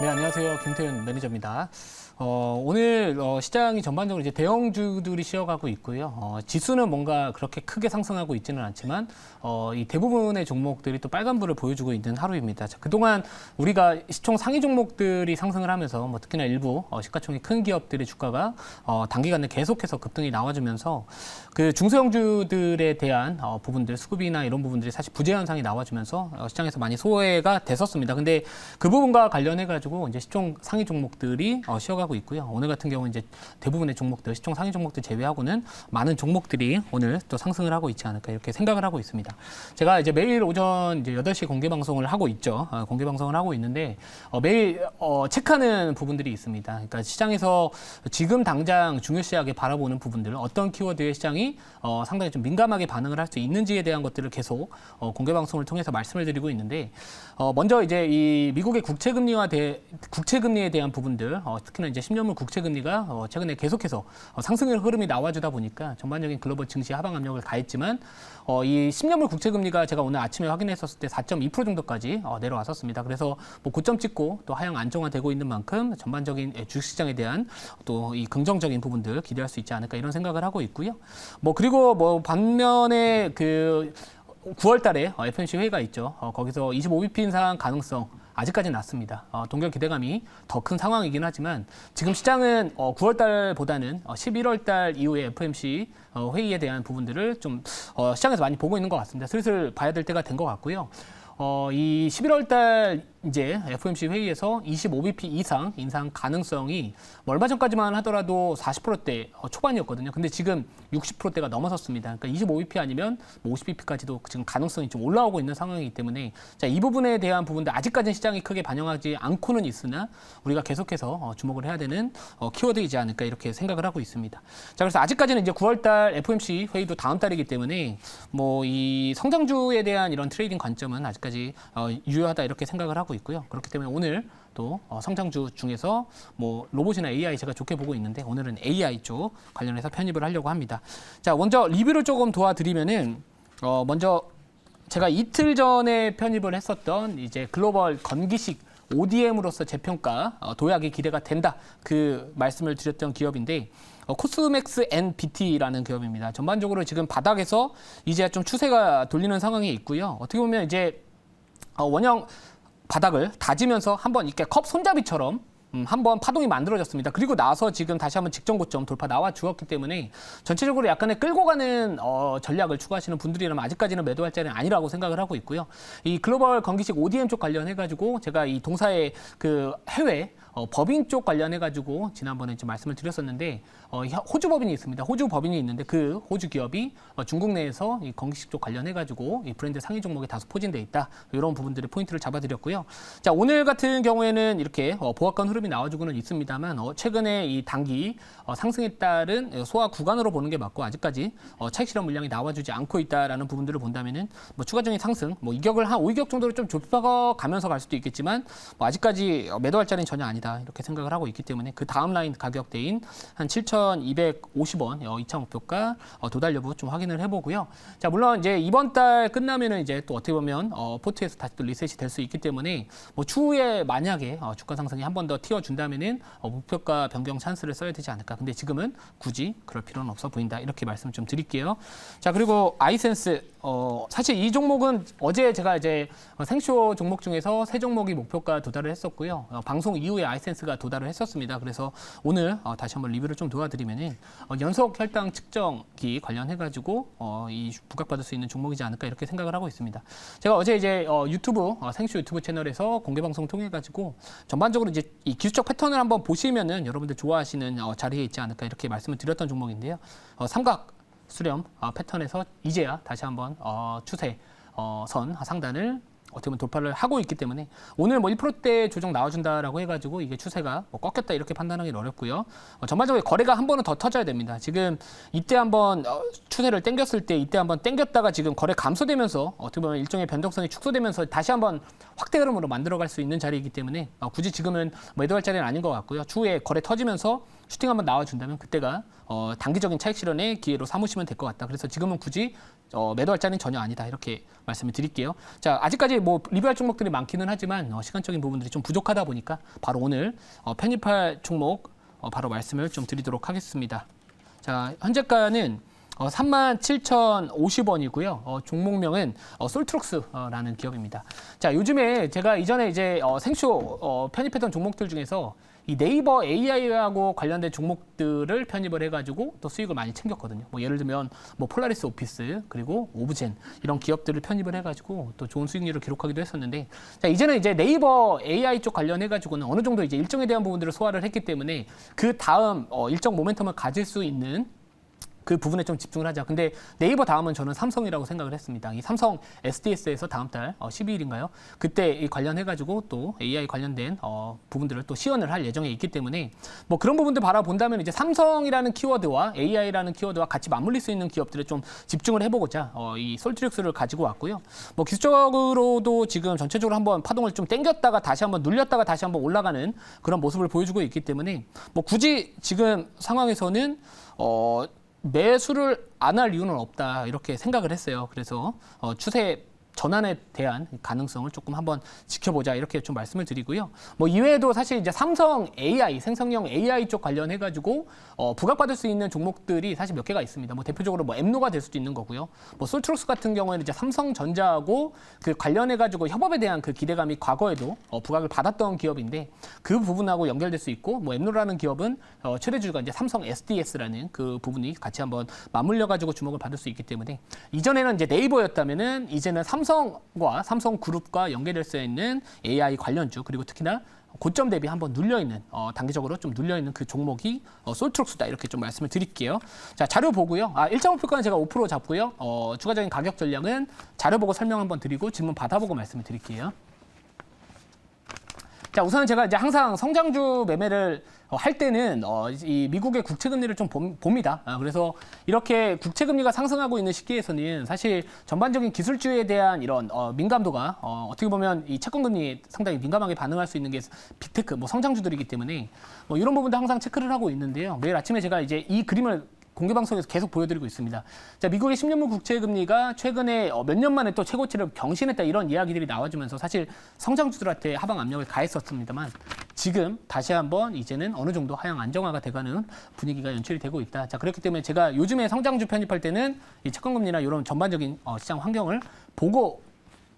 네, 안녕하세요. 김태윤 매니저입니다. 오늘 시장이 전반적으로 이제 대형주들이 쉬어가고 있고요. 지수는 뭔가 그렇게 크게 상승하고 있지는 않지만 이 대부분의 종목들이 또 빨간불을 보여주고 있는 하루입니다. 자, 그동안 우리가 시총 상위 종목들이 상승을 하면서 뭐 특히나 일부 시가총이 큰 기업들의 주가가 단기간에 계속해서 급등이 나와주면서 그 중소형주들에 대한 부분들, 수급이나 이런 부분들이 사실 부재 현상이 나와주면서 시장에서 많이 소외가 됐었습니다. 근데 그 부분과 관련해가지고 이제 시총 상위 종목들이 쉬어가고 있고요. 오늘 같은 경우는 이제 대부분의 종목들, 시총 상위 종목들 제외하고는 많은 종목들이 오늘 또 상승을 하고 있지 않을까 이렇게 생각을 하고 있습니다. 제가 이제 매일 오전 이제 8시 공개 방송을 하고 있죠. 공개 방송을 하고 있는데 매일 체크하는 부분들이 있습니다. 그러니까 시장에서 지금 당장 중요시하게 바라보는 부분들, 어떤 키워드의 시장이 상당히 좀 민감하게 반응을 할 수 있는지에 대한 것들을 계속 공개 방송을 통해서 말씀을 드리고 있는데 먼저 이제 이 미국의 국채금리에 대한 부분들, 특히나 이제 10년물 국채금리가 최근에 계속해서 상승의 흐름이 나와주다 보니까 전반적인 글로벌 증시 하방 압력을 가했지만 이 10년물 국채금리가 제가 오늘 아침에 확인했었을 때 4.2% 정도까지 내려왔었습니다. 그래서 뭐 고점 찍고 또 하향 안정화되고 있는 만큼 전반적인 주식시장에 대한 또 이 긍정적인 부분들 기대할 수 있지 않을까 이런 생각을 하고 있고요. 뭐 그리고 뭐 반면에 그 9월 달에 FOMC 회의가 있죠. 거기서 25bp 인상 가능성 아직까지는 낮습니다. 동결 기대감이 더 큰 상황이긴 하지만 지금 시장은 9월 달보다는 11월 달 이후에 FOMC 회의에 대한 부분들을 좀 시장에서 많이 보고 있는 것 같습니다. 슬슬 봐야 될 때가 된 것 같고요. 이 11월 달 이제 FOMC 회의에서 25bp 이상 인상 가능성이 얼마 전까지만 하더라도 40%대 초반이었거든요. 근데 지금 60%대가 넘어섰습니다. 그러니까 25bp 아니면 50bp까지도 지금 가능성이 좀 올라오고 있는 상황이기 때문에 자, 이 부분에 대한 부분들 아직까지는 시장이 크게 반영하지 않고는 있으나 우리가 계속해서 주목을 해야 되는 키워드이지 않을까 이렇게 생각을 하고 있습니다. 자, 그래서 아직까지는 이제 9월 달 FOMC 회의도 다음 달이기 때문에 뭐 이 성장주에 대한 이런 트레이딩 관점은 아직까지 유효하다 이렇게 생각을 하고 있고요. 그렇기 때문에 오늘 또 성장주 중에서 뭐 로봇이나 AI 제가 좋게 보고 있는데 오늘은 AI 쪽 관련해서 편입을 하려고 합니다. 자, 먼저 리뷰를 조금 도와드리면은 먼저 제가 이틀 전에 편입을 했었던 이제 글로벌 건기식 ODM으로서 재평가 도약이 기대가 된다 그 말씀을 드렸던 기업인데 코스맥스 NBT라는 기업입니다. 전반적으로 지금 바닥에서 이제 좀 추세가 돌리는 상황이 있고요. 어떻게 보면 이제 원형 바닥을 다지면서 한번 이렇게 컵 손잡이처럼 한번 파동이 만들어졌습니다. 그리고 나서 지금 다시 한번 직전 고점 돌파 나와 주었기 때문에 전체적으로 약간의 끌고 가는 전략을 추구하시는 분들이라면 아직까지는 매도할 자리는 아니라고 생각을 하고 있고요. 이 글로벌 건기식 ODM 쪽 관련해가지고 제가 이 동사의 그 해외 법인 쪽 관련해가지고 지난번에 좀 말씀을 드렸었는데 호주 법인이 있습니다. 호주 법인이 있는데 그 호주 기업이 중국 내에서 이 건기식 쪽 관련해가지고 이 브랜드 상위 종목에 다소 포진돼 있다. 이런 부분들의 포인트를 잡아드렸고요. 자, 오늘 같은 경우에는 이렇게 보합권 흐름이 나와주고는 있습니다만 최근에 이 단기 상승에 따른 소화 구간으로 보는 게 맞고 아직까지 차익 실현 물량이 나와주지 않고 있다라는 부분들을 본다면은 뭐 추가적인 상승, 뭐 이격을 한 5이격 정도로 좀 좁혀가면서 갈 수도 있겠지만 뭐 아직까지 매도할 자리는 전혀 아니다. 이렇게 생각을 하고 있기 때문에 그 다음 라인 가격대인 한 7,250원 2차 목표가 도달 여부 좀 확인을 해보고요. 자, 물론 이제 이번 달 끝나면은 이제 또 어떻게 보면 포트에서 다시 또 리셋이 될 수 있기 때문에 뭐 추후에 만약에 주가 상승이 한 번 더 튀어준다면은 목표가 변경 찬스를 써야 되지 않을까. 근데 지금은 굳이 그럴 필요는 없어 보인다. 이렇게 말씀 좀 드릴게요. 자, 그리고 아이센스 사실 이 종목은 어제 제가 이제 생쇼 종목 중에서 세 종목이 목표가 도달을 했었고요. 방송 이후에 아이센스가 도달을 했었습니다. 그래서 오늘 다시 한번 리뷰를 좀 도와드리면은 연속 혈당 측정기 관련해가지고 이 부각받을 수 있는 종목이지 않을까 이렇게 생각을 하고 있습니다. 제가 어제 이제 유튜브 생쇼 유튜브 채널에서 공개 방송 통해 가지고 전반적으로 이제 이 기술적 패턴을 한번 보시면은 여러분들 좋아하시는 자리에 있지 않을까 이렇게 말씀을 드렸던 종목인데요. 삼각 수렴 패턴에서 이제야 다시 한번 추세 선 상단을 어떻게 보면 돌파를 하고 있기 때문에 오늘 뭐 1%대 조정 나와준다라고 해가지고 이게 추세가 뭐 꺾였다 이렇게 판단하기는 어렵고요. 전반적으로 거래가 한 번은 더 터져야 됩니다. 지금 이때 한번 추세를 땡겼을 때 이때 한번 땡겼다가 지금 거래 감소되면서 어떻게 보면 일종의 변동성이 축소되면서 다시 한번 확대 흐름으로 만들어갈 수 있는 자리이기 때문에 굳이 지금은 매도할 자리는 아닌 것 같고요. 추후에 거래 터지면서 슈팅 한번 나와준다면 그때가 단기적인 차익 실현의 기회로 삼으시면 될 것 같다. 그래서 지금은 굳이 매도할 자는 전혀 아니다. 이렇게 말씀을 드릴게요. 자, 아직까지 뭐 리뷰할 종목들이 많기는 하지만 시간적인 부분들이 좀 부족하다 보니까 바로 오늘 편입할 종목 바로 말씀을 좀 드리도록 하겠습니다. 자, 현재가는 37,050원이고요. 종목명은 솔트룩스라는 기업입니다. 자, 요즘에 제가 이전에 이제 생쇼 편입했던 종목들 중에서 이 네이버 AI하고 관련된 종목들을 편입을 해가지고 또 수익을 많이 챙겼거든요. 뭐 예를 들면 뭐 폴라리스 오피스 그리고 오브젠 이런 기업들을 편입을 해가지고 또 좋은 수익률을 기록하기도 했었는데, 자, 이제는 이제 네이버 AI 쪽 관련해가지고는 어느 정도 이제 일정에 대한 부분들을 소화를 했기 때문에 그 다음 일정 모멘텀을 가질 수 있는 그 부분에 좀 집중을 하자. 근데 네이버 다음은 저는 삼성이라고 생각을 했습니다. 이 삼성 SDS에서 다음 달 12일인가요? 그때 관련해가지고 또 AI 관련된 부분들을 또 시연을 할 예정에 있기 때문에 뭐 그런 부분들 바라본다면 이제 삼성이라는 키워드와 AI라는 키워드와 같이 맞물릴 수 있는 기업들에 좀 집중을 해보고자 이 솔트릭스를 가지고 왔고요. 뭐 기술적으로도 지금 전체적으로 한번 파동을 좀 땡겼다가 다시 한번 눌렸다가 다시 한번 올라가는 그런 모습을 보여주고 있기 때문에 뭐 굳이 지금 상황에서는 매수를 안 할 이유는 없다 이렇게 생각을 했어요. 그래서 추세 전환에 대한 가능성을 조금 한번 지켜보자 이렇게 좀 말씀을 드리고요. 뭐 이외에도 사실 이제 삼성 AI 생성형 AI 쪽 관련해가지고 부각받을 수 있는 종목들이 사실 몇 개가 있습니다. 뭐 대표적으로 뭐 엠노가 될 수도 있는 거고요. 뭐 솔트룩스 같은 경우에는 이제 삼성전자하고 그 관련해가지고 협업에 대한 그 기대감이 과거에도 부각을 받았던 기업인데 그 부분하고 연결될 수 있고, 뭐 엠노라는 기업은 최대 주주가 이제 삼성 SDS라는 그 부분이 같이 한번 맞물려가지고 주목을 받을 수 있기 때문에 이전에는 이제 네이버였다면은 이제는 삼성과 삼성그룹과 연계될 수 있는 AI 관련주, 그리고 특히나 고점 대비 한번 눌려있는 단기적으로 좀 눌려있는 그 종목이 솔트룩스다 이렇게 좀 말씀을 드릴게요. 자, 자료 보고요. 일정 목표가는 제가 5% 잡고요. 추가적인 가격 전략은 자료 보고 설명 한번 드리고 질문 받아보고 말씀을 드릴게요. 자, 우선 제가 이제 항상 성장주 매매를 할 때는 이 미국의 국채 금리를 좀 봅니다. 그래서 이렇게 국채 금리가 상승하고 있는 시기에서는 사실 전반적인 기술주에 대한 이런 민감도가 어떻게 보면 이 채권 금리에 상당히 민감하게 반응할 수 있는 게 빅테크, 뭐 성장주들이기 때문에 뭐 이런 부분도 항상 체크를 하고 있는데요. 매일 아침에 제가 이제 이 그림을 공개 방송에서 계속 보여드리고 있습니다. 자, 미국의 10년물 국채 금리가 최근에 몇 년 만에 또 최고치를 경신했다 이런 이야기들이 나와주면서 사실 성장주들한테 하방 압력을 가했었습니다만 지금 다시 한번 이제는 어느 정도 하향 안정화가 돼가는 분위기가 연출이 되고 있다. 자, 그렇기 때문에 제가 요즘에 성장주 편입할 때는 이 채권금리나 이런 전반적인 시장 환경을 보고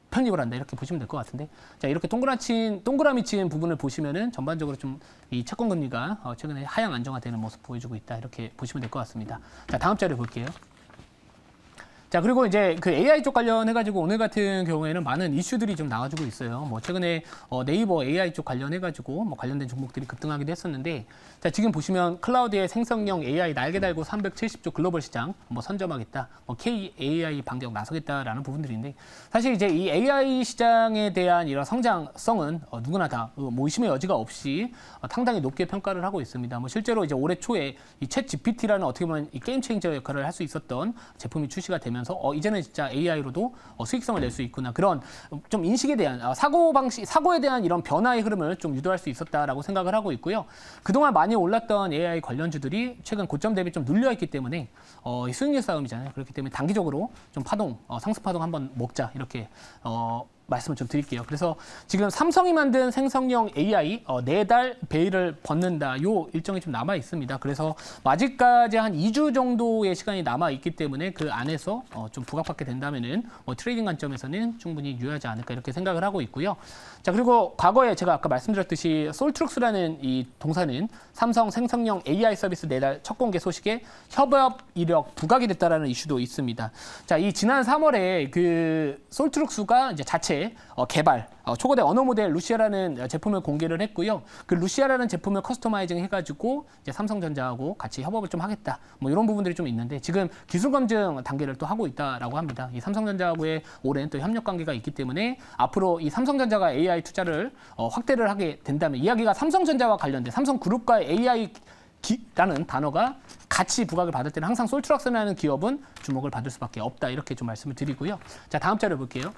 편입을 한다 이렇게 보시면 될 것 같은데, 자, 이렇게 동그라미 친 부분을 보시면은 전반적으로 좀 이 채권 금리가 최근에 하향 안정화되는 모습 보여주고 있다 이렇게 보시면 될 것 같습니다. 자, 다음 자료 볼게요. 자, 그리고 이제 그 AI 쪽 관련해가지고 오늘 같은 경우에는 많은 이슈들이 좀 나와주고 있어요. 뭐 최근에 네이버 AI 쪽 관련해가지고 뭐 관련된 종목들이 급등하기도 했었는데, 자, 지금 보시면 클라우드의 생성형 AI 날개 달고 370조 글로벌 시장 뭐 선점하겠다, 뭐 KAI 반격 나서겠다라는 부분들인데, 사실 이제 이 AI 시장에 대한 이런 성장성은 누구나 다 뭐 의심의 여지가 없이 상당히 높게 평가를 하고 있습니다. 뭐 실제로 이제 올해 초에 이 챗 GPT라는 어떻게 보면 이 게임 체인저 역할을 할 수 있었던 제품이 출시가 되면서 이제는 진짜 AI로도 수익성을 낼 수 있구나, 그런 좀 인식에 대한 사고에 대한 이런 변화의 흐름을 좀 유도할 수 있었다라고 생각을 하고 있고요. 그동안 많이 올랐던 AI 관련주들이 최근 고점 대비 좀 눌려있기 때문에 이 수익률 싸움이잖아요. 그렇기 때문에 단기적으로 좀 파동, 상승 파동 한번 먹자 이렇게 말씀을 좀 드릴게요. 그래서 지금 삼성이 만든 생성형 AI 4달 베일을 벗는다 요 일정이 좀 남아 있습니다. 그래서 아직까지 한 2주 정도의 시간이 남아 있기 때문에 그 안에서 좀 부각받게 된다면은 트레이딩 관점에서는 충분히 유효하지 않을까 이렇게 생각을 하고 있고요. 자, 그리고 과거에 제가 아까 말씀드렸듯이 솔트룩스라는 이 동사는 삼성 생성형 AI 서비스 4달 첫 공개 소식에 협업 이력 부각이 됐다라는 이슈도 있습니다. 자, 이 지난 3월에 그 솔트룩스가 이제 자체 개발 초거대 언어 모델 루시아라는 제품을 공개를 했고요. 그 루시아라는 제품을 커스터마이징 해가지고 이제 삼성전자하고 같이 협업을 좀 하겠다, 뭐 이런 부분들이 좀 있는데 지금 기술 검증 단계를 또 하고 있다라고 합니다. 이 삼성전자하고의 오랜 또 협력 관계가 있기 때문에 앞으로 이 삼성전자가 AI 투자를 확대를 하게 된다면, 이야기가 삼성전자와 관련된 삼성그룹과의 AI 라는 단어가 같이 부각을 받을 때는 항상 솔트룩스라는 기업은 주목을 받을 수밖에 없다 이렇게 좀 말씀을 드리고요. 자, 다음 자료 볼게요.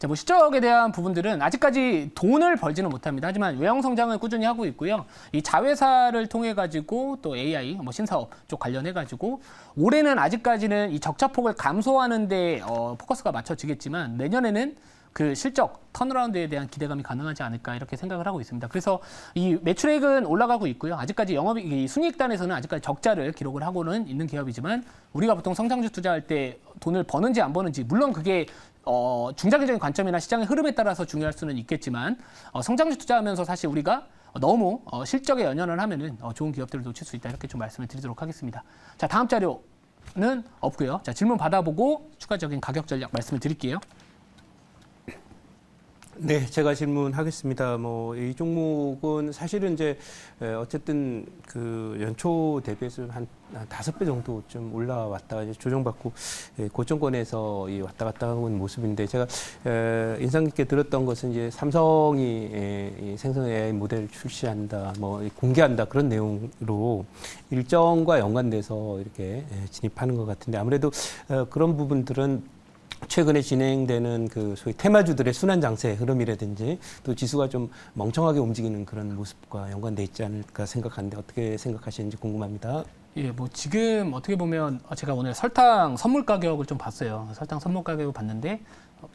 자, 뭐 실적에 대한 부분들은 아직까지 돈을 벌지는 못합니다. 하지만 외형 성장을 꾸준히 하고 있고요. 이 자회사를 통해 가지고 또 AI, 뭐 신사업 쪽 관련해 가지고 올해는 아직까지는 이 적자폭을 감소하는데 포커스가 맞춰지겠지만 내년에는 그 실적 턴어라운드에 대한 기대감이 가능하지 않을까 이렇게 생각을 하고 있습니다. 그래서 이 매출액은 올라가고 있고요. 아직까지 이 순이익단에서는 아직까지 적자를 기록을 하고는 있는 기업이지만 우리가 보통 성장주 투자할 때 돈을 버는지 안 버는지 물론 그게 중장기적인 관점이나 시장의 흐름에 따라서 중요할 수는 있겠지만 성장주 투자하면서 사실 우리가 너무 실적에 연연을 하면은 좋은 기업들을 놓칠 수 있다 이렇게 좀 말씀을 드리도록 하겠습니다. 자, 다음 자료는 없고요. 자, 질문 받아보고 추가적인 가격 전략 말씀을 드릴게요. 네, 제가 질문하겠습니다. 뭐 이 종목은 사실은 이제 어쨌든 그 연초 대비해서 한 5배 정도 좀 올라왔다가 이제 조정받고 고점권에서 왔다 갔다 하는 모습인데 제가 인상 깊게 들었던 것은 이제 삼성이 이 생성 AI 모델 출시한다, 뭐 공개한다 그런 내용으로 일정과 연관돼서 이렇게 진입하는 것 같은데 아무래도 그런 부분들은 최근에 진행되는 그 소위 테마주들의 순환 장세 흐름이라든지 또 지수가 좀 멍청하게 움직이는 그런 모습과 연관돼 있지 않을까 생각하는데 어떻게 생각하시는지 궁금합니다. 예, 뭐 지금 어떻게 보면 제가 오늘 설탕 선물 가격을 좀 봤어요. 설탕 선물 가격을 봤는데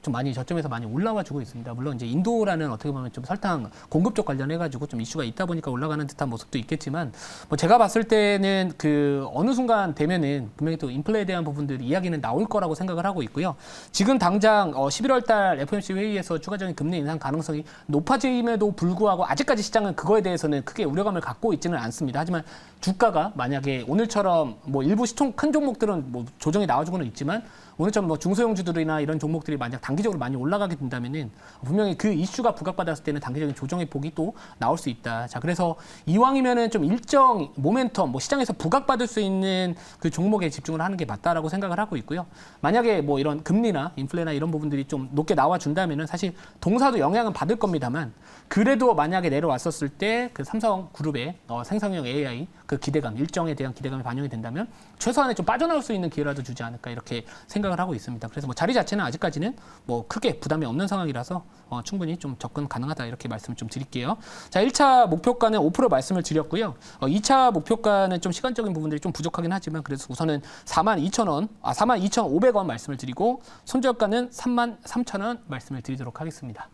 좀 많이 저점에서 많이 올라와 주고 있습니다. 물론 이제 인도라는 어떻게 보면 좀 설탕 공급 쪽 관련해 가지고 좀 이슈가 있다 보니까 올라가는 듯한 모습도 있겠지만 뭐 제가 봤을 때는 그 어느 순간 되면은 분명히 또 인플레에 대한 부분들 이야기는 나올 거라고 생각을 하고 있고요. 지금 당장 11월 달 FOMC 회의에서 추가적인 금리 인상 가능성이 높아짐에도 불구하고 아직까지 시장은 그거에 대해서는 크게 우려감을 갖고 있지는 않습니다. 하지만 주가가 만약에 오늘처럼 뭐 일부 시총 큰 종목들은 뭐 조정이 나와주고는 있지만 오늘처럼 뭐 중소형주들이나 이런 종목들이 만약 단기적으로 많이 올라가게 된다면은 분명히 그 이슈가 부각받았을 때는 단기적인 조정의 폭이 또 나올 수 있다. 자, 그래서 이왕이면은 좀 일정 모멘텀, 뭐 시장에서 부각받을 수 있는 그 종목에 집중을 하는 게 맞다라고 생각을 하고 있고요. 만약에 뭐 이런 금리나 인플레나 이런 부분들이 좀 높게 나와준다면은 사실 동사도 영향은 받을 겁니다만 그래도 만약에 내려왔었을 때 그 삼성그룹의 생성형 AI 그 기대감, 일정에 대한 기대감이 반영이 된다면 최소한의 좀 빠져나올 수 있는 기회라도 주지 않을까 이렇게 생각을 하고 있습니다. 그래서 뭐 자리 자체는 아직까지는 뭐 크게 부담이 없는 상황이라서 충분히 좀 접근 가능하다 이렇게 말씀을 좀 드릴게요. 자, 1차 목표가는 5% 말씀을 드렸고요. 2차 목표가는 좀 시간적인 부분들이 좀 부족하긴 하지만 그래서 우선은 42,500원 말씀을 드리고 손절가는 33,000원 말씀을 드리도록 하겠습니다.